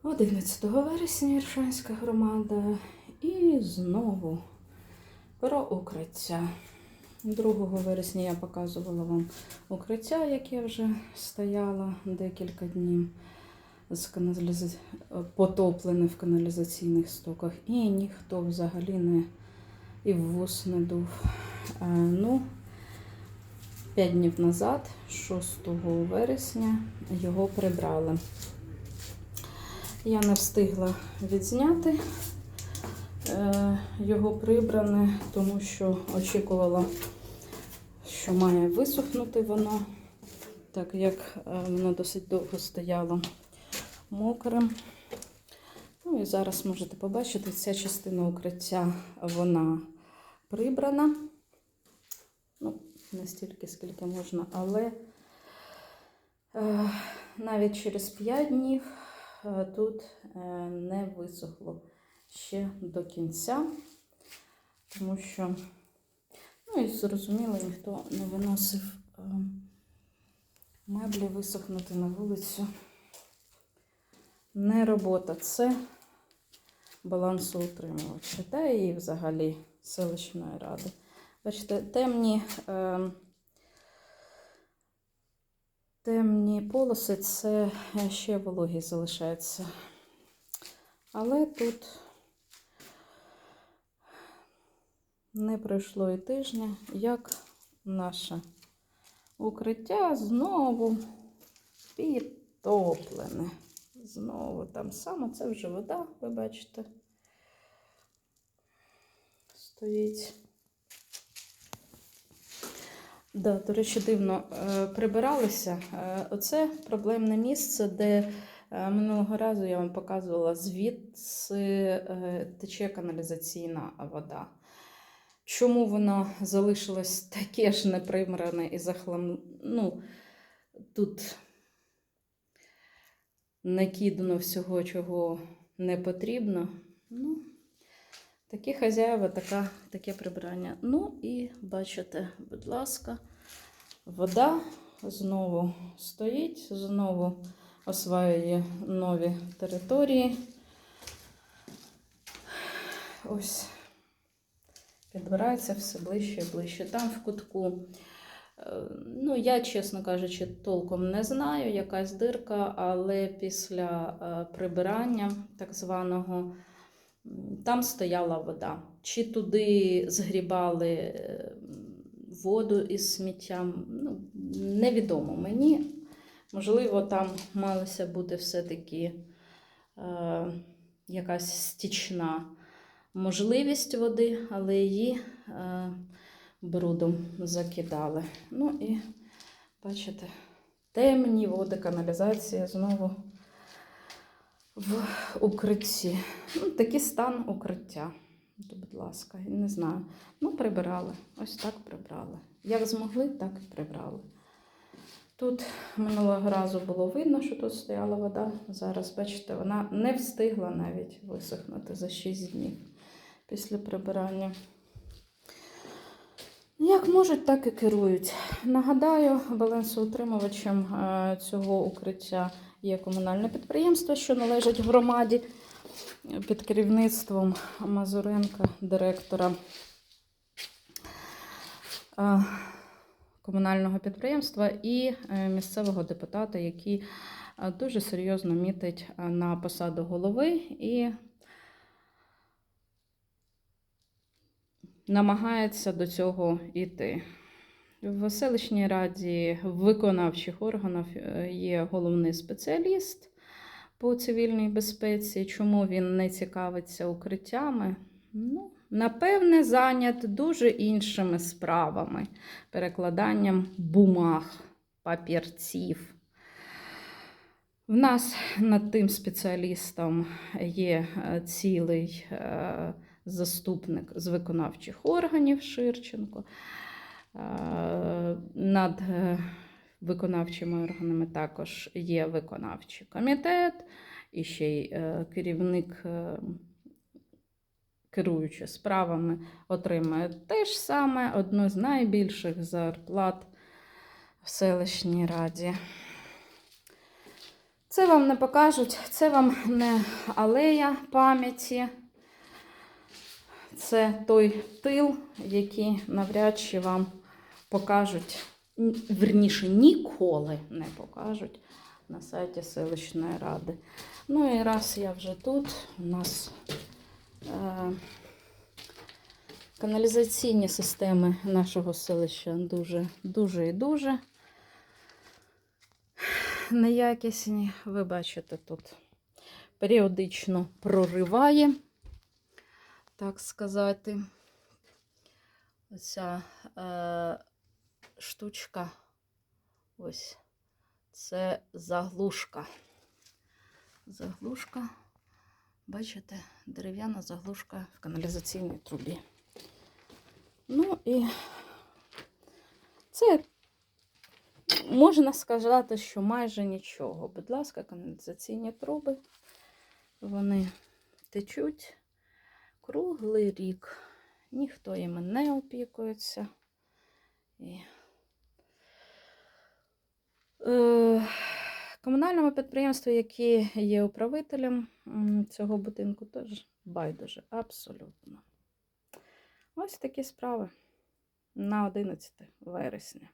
11 вересня Іршанська громада і знову про укриття. 2 вересня я показувала вам укриття, яке вже стояло декілька днів, потоплене в каналізаційних стоках, і ніхто взагалі не і в вус не дув. 5 днів назад, 6 вересня, його прибрали. Я не встигла відзняти його прибране, тому що очікувала, що має висохнути воно, так як воно досить довго стояло мокрим. Ну і зараз можете побачити, ця частина укриття, вона прибрана. Ну, не стільки, скільки можна, але навіть через 5 днів тут не висохло ще до кінця, тому що, ну і зрозуміло, ніхто не виносив меблі висохнути на вулицю. Не робота, це балансоутримувача, та і взагалі селищної ради. Бачите, темні полоси, це ще вологі залишається. Але тут не пройшло і тижня, як наше укриття знову підтоплене. Знову там саме, це вже вода, ви бачите, стоїть. Да, до речі, дивно прибиралися. Оце проблемне місце, де минулого разу я вам показувала, звідси тече каналізаційна вода. Чому воно залишилось таке ж неприбране і ну, тут накидано всього, чого не потрібно. Ну, такі хазяїва, таке прибирання. Ну і бачите, будь ласка, вода знову стоїть, знову осваює нові території. Ось, підбирається все ближче і ближче. Там в кутку, ну, я, чесно кажучи, толком не знаю, якась дирка, але після прибирання, так званого, там стояла вода. Чи туди згрібали воду із сміттям, ну, невідомо мені. Можливо, там малася бути все-таки якась стічна можливість води, але її брудом закидали. Ну і, бачите, темні води, каналізація знову в укритті. Ну, такий стан укриття. Будь ласка, не знаю. Ну, прибирали. Ось так прибрали. Як змогли, так і прибрали. Тут минулого разу було видно, що тут стояла вода. Зараз, бачите, вона не встигла навіть висохнути за 6 днів після прибирання. Як можуть, так і керують. Нагадаю, балансоутримувачем цього укриття є комунальне підприємство, що належить громаді, під керівництвом Мазуренка, директора комунального підприємства, і місцевого депутата, який дуже серйозно мітить на посаду голови і намагається до цього йти. В селищній раді виконавчих органів є головний спеціаліст по цивільній безпеці. Чому він не цікавиться укриттями? Ну, напевне, зайнят дуже іншими справами. Перекладанням бумаг, папірців. В нас над тим спеціалістом є цілий заступник з виконавчих органів Ширченко. Над виконавчими органами також є виконавчий комітет, і ще й керівник, керуючи справами, отримує те ж саме, одну з найбільших зарплат в селищній раді. Це вам не покажуть, це вам не алея пам'яті. Це той тил, який навряд чи вам покажуть, верніше, ніколи не покажуть на сайті селищної ради. Ну і раз я вже тут, у нас каналізаційні системи нашого селища дуже і дуже неякісні. Ви бачите, тут періодично прориває, так сказати. Оця штучка, ось, це заглушка. Заглушка, бачите, дерев'яна заглушка в каналізаційній трубі. Ну і це, можна сказати, що майже нічого. Будь ласка, каналізаційні труби, вони течуть круглий рік. Ніхто їми не опікується. І комунальному підприємству, яке є управителем цього будинку, теж байдуже, абсолютно. Ось такі справи на 11 вересня.